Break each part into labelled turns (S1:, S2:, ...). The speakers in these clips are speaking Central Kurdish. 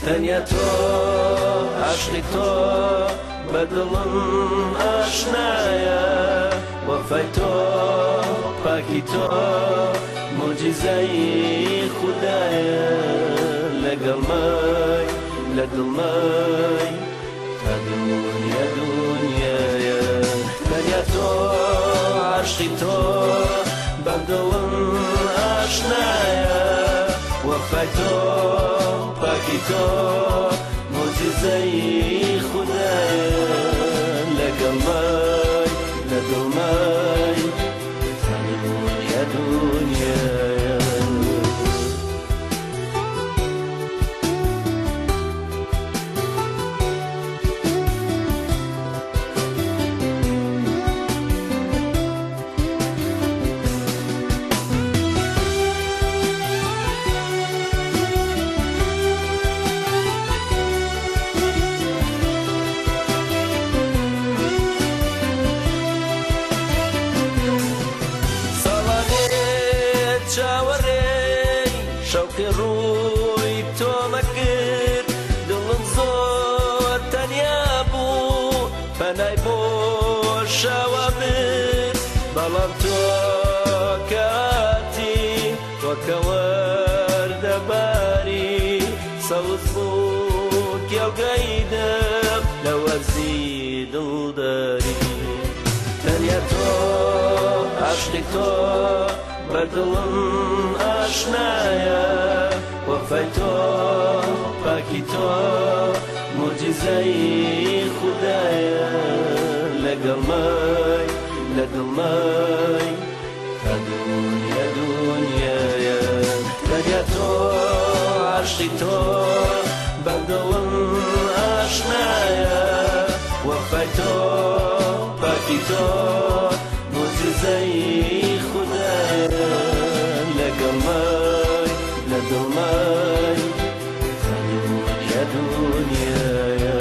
S1: تەنیا تۆ عاشقی تۆ بەدڵم ئاشنایە وەفای تۆ پاکی تۆ موجیزەی خودایە لەگەڵمەی لە دڵمەی تا دنیا دنیایە تەنیا تۆ عاشقی تۆ بەدڵم ئاشنایە وەفای تۆ پاکی تۆ موجیزەی خودایە لەگەڵمەی لە دڵمەی تا دنیا دنیایە شوقی ڕووی تۆمە کرد دڵم زۆر تەنیا بوو پەنای بۆ شاوە برد بەڵام تۆ کاتی وەکە وەردەباری سەوز بوو کێڵگەی دڵ لە وەرزی دڵداری تەنیا تۆ عاشقی تۆ بەدڵم ئاشنایە وەفای تۆ پاکی تۆ موجیزەی خودایە لەگەڵمەی لە دڵمەی تا دنیا دنیایە تەنیا تۆ عاشقی تۆ بەدڵم ئاشنایە وەفای تۆ پاکی تۆ موجیزەی خودایە لەگەڵمەی لە دڵمەی تا دنیا دنیایە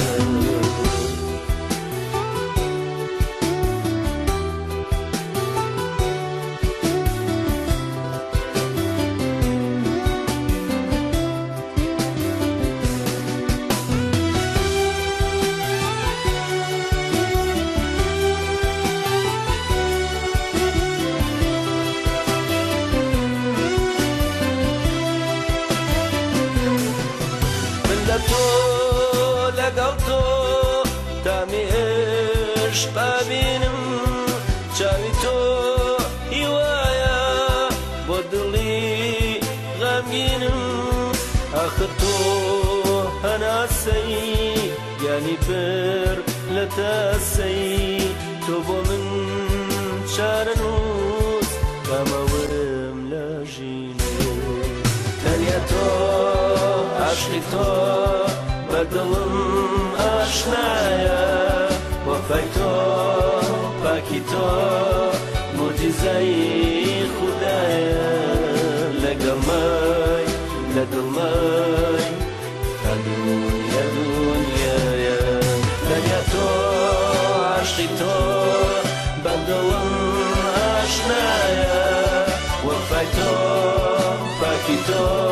S1: تۆ لەگەڵ تۆ تامی عشق بینم چاوی تۆ هیوایە بۆ دڵی غەمگینم ئاخر تۆ هەناسەی گیانی بەر لە تاسەی تۆ بۆ من چارەنووس کامەوەم لە ژینێ تەنیا تۆ عاشقی تۆ بەدڵم ئاشنایە وەفای تۆ پاکی تۆ موجیزەی خودایە لەگەڵمەی لە دڵمەی تا دنیا دنیایە تەنیا تۆ عاشقی تۆ بەدڵم ئاشنایە وەفای تۆ پاکی تۆ